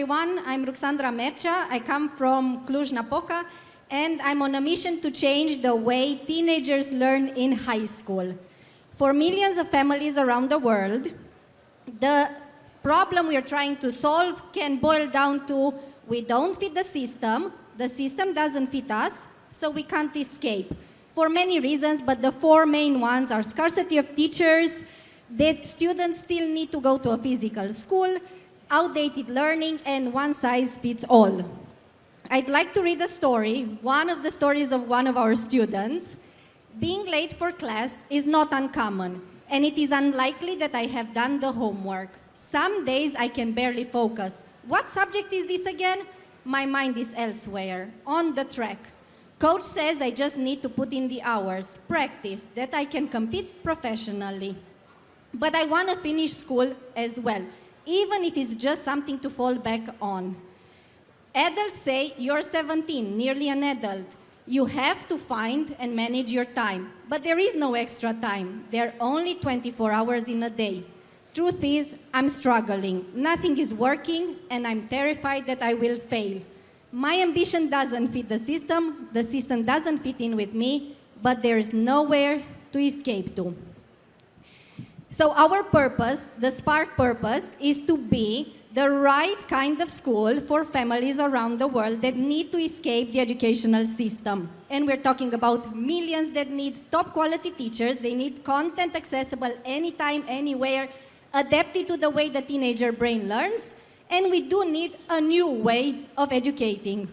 everyone. I'm Ruxandra Mercea. I come from Cluj-Napoca, and I'm on a mission to change the way teenagers learn in high school. For millions of families around the world, the problem we are trying to solve can boil down to we don't fit the system doesn't fit us, so we can't escape. For many reasons, but the four main ones are scarcity of teachers, that students still need to go to a physical school, outdated learning, and one size fits all. I'd like to read a story, one of the stories of one of our students. Being late for class is not uncommon, and it is unlikely that I have done the homework. Some days I can barely focus. What subject is this again? My mind is elsewhere, on the track. Coach says I just need to put in the hours, practice, that I can compete professionally. But I want to finish school as well, even if it's just something to fall back on. Adults say you're 17, nearly an adult. You have to find and manage your time, but there is no extra time. There are only 24 hours in a day. Truth is, I'm struggling. Nothing is working, and I'm terrified that I will fail. My ambition doesn't fit the system doesn't fit in with me, but there is nowhere to escape to. So our purpose, the Spark purpose, is to be the right kind of school for families around the world that need to escape the educational system. And we're talking about millions that need top quality teachers. They need content accessible anytime, anywhere, adapted to the way the teenager brain learns. And we do need a new way of educating.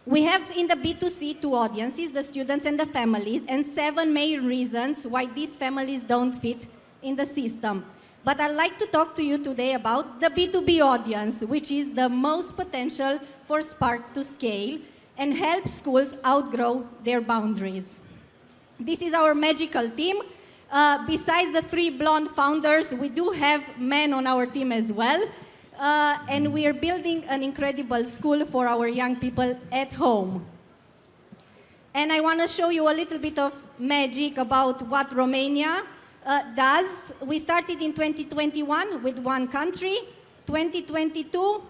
We have in the B2C two audiences, the students and the families, and 7 main reasons why these families don't fit in the system. But I'd like to talk to you today about the B2B audience, which is the most potential for Spark to scale and help schools outgrow their boundaries. This is our magical team. Besides the 3 blonde founders, we do have men on our team as well. And we are building an incredible school for our young people at home. And I want to show you a little bit of magic about what Romania does. We started in 2021 with 1 country. 2022,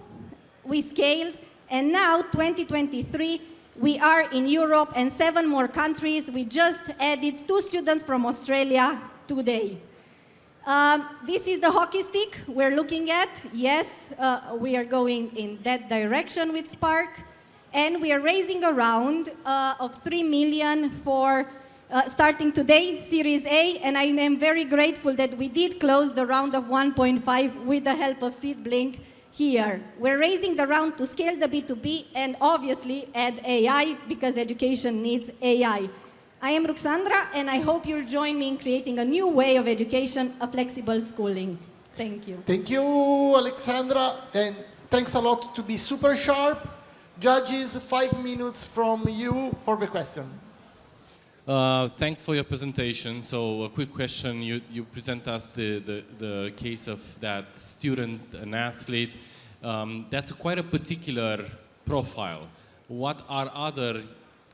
we scaled. And now, 2023, we are in Europe and 7 more countries. We just added 2 students from Australia today. This is the hockey stick we're looking at. Yes, we are going in that direction with Spark. And we are raising a round of 3 million for starting today, Series A. And I am very grateful that we did close the round of 1.5 with the help of SeedBlink here. We're raising the round to scale the B2B and obviously add AI because education needs AI. I am Ruxandra, and I hope you'll join me in creating a new way of education, a flexible schooling. Thank you. Thank you, Alexandra, and thanks a lot to be super sharp. Judges, 5 minutes from you for the question. Thanks for your presentation. So a quick question, you present us the case of that student, an athlete. That's quite a particular profile. What are other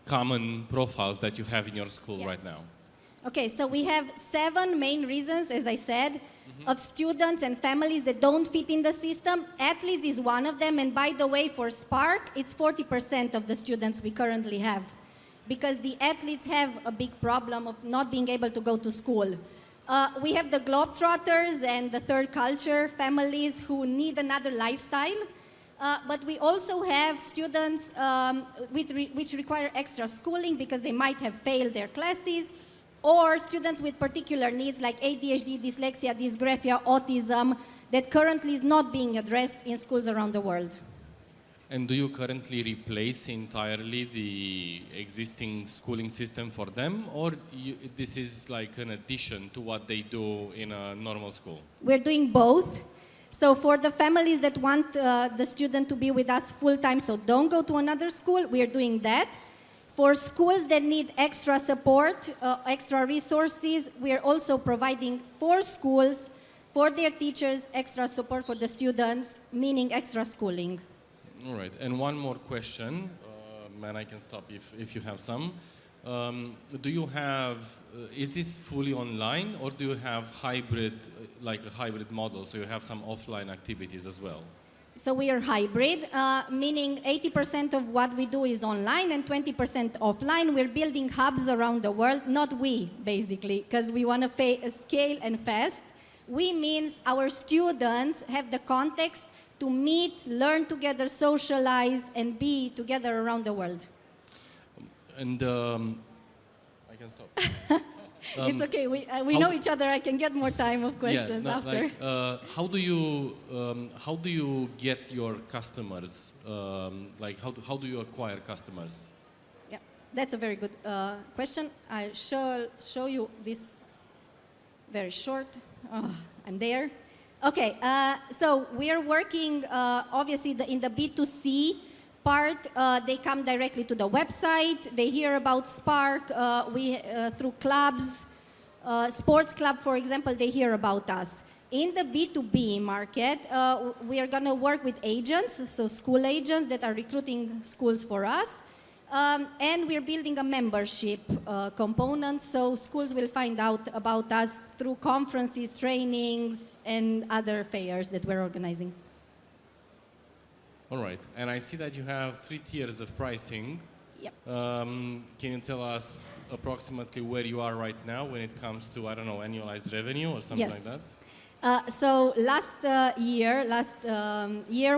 common profiles that you have in your school right now? Okay, so we have 7 main reasons, as I said, of students and families that don't fit in the system. Athletes is one of them, and by the way, for Spark, it's 40% of the students we currently have, because the athletes have a big problem of not being able to go to school. We have the Globetrotters and the third culture families who need another lifestyle. But we also have students which require extra schooling because they might have failed their classes, or students with particular needs like ADHD, dyslexia, dysgraphia, autism, that currently is not being addressed in schools around the world. And do you currently replace entirely the existing schooling system for them, or this is like an addition to what they do in a normal school? We're doing both. So for the families that want the student to be with us full-time, so don't go to another school, we are doing that. For schools that need extra support, extra resources, we are also providing for schools, for their teachers, extra support for the students, meaning extra schooling. All right, and one more question, and I can stop if you have some. Do you have, is this fully online, or do you have hybrid, like a hybrid model, so you have some offline activities as well? So we are hybrid, meaning 80% of what we do is online and 20% offline. We're building hubs around the world, not we, basically, because we want to scale and fast. We means our students have the context to meet, learn together, socialize, and be together around the world. And I can stop. It's okay. We know each other. I can get more time of questions after. Like, how do you get your customers? Like how do you acquire customers? Yeah, that's a very good question. I show you this very short. Oh, I'm there. Okay, so we are working obviously in the B2C part. They come directly to the website. They hear about Spark through clubs, sports club, for example. They hear about us. In the B2B market, we are going to work with agents, so school agents that are recruiting schools for us. And we're building a membership component, so schools will find out about us through conferences, trainings, and other fairs that we're organizing. All right, and I see that you have 3 tiers of pricing. Yep. Can you tell us approximately where you are right now when it comes to, I don't know, annualized revenue or something like that? So last year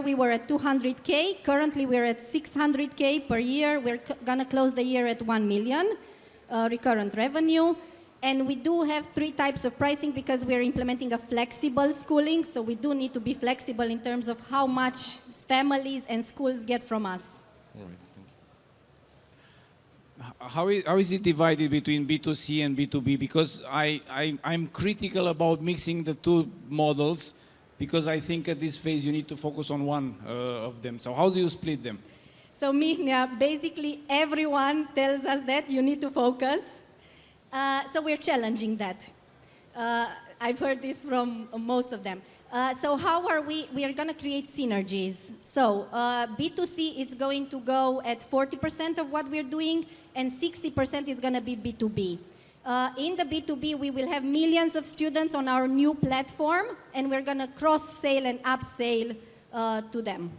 we were at 200K. Currently we're at 600K per year. We're gonna close the year at 1 million recurrent revenue. And we do have 3 types of pricing because we're implementing a flexible schooling. So we do need to be flexible in terms of how much families and schools get from us. All right, thank you. How is it divided between B2C and B2B? Because I'm critical about mixing the 2 models because I think at this phase you need to focus on one of them. So how do you split them? So Mihnea, basically everyone tells us that you need to focus. So we're challenging that. I've heard this from most of them. So how are we? We are going to create synergies. So B2C is going to go at 40% of what we're doing, and 60% is going to be B2B. In the B2B, we will have millions of students on our new platform, and we're going to cross-sale and upsell to them.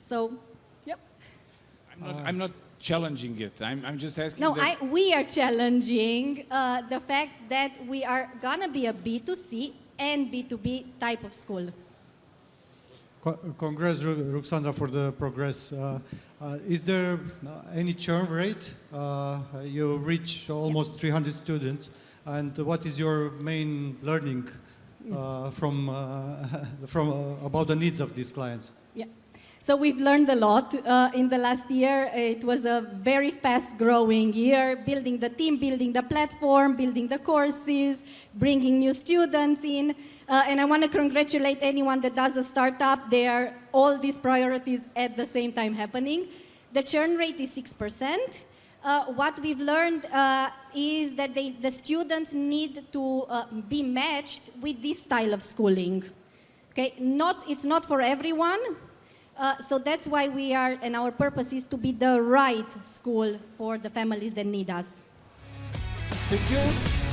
So, yep. I'm not challenging it. I'm just asking. No, we are challenging the fact that we are gonna be a B2C and B2B type of school. Congrats, Ruxandra, for the progress. Is there any churn rate? You reach almost 300 students, and what is your main learning from about the needs of these clients? Yeah. So we've learned a lot in the last year. It was a very fast-growing year, building the team, building the platform, building the courses, bringing new students in. And I want to congratulate anyone that does a startup. There are all these priorities at the same time happening. The churn rate is 6%. What we've learned is that the students need to be matched with this style of schooling. Okay, it's not for everyone. So that's why we are, and our purpose is to be the right school for the families that need us. Thank you.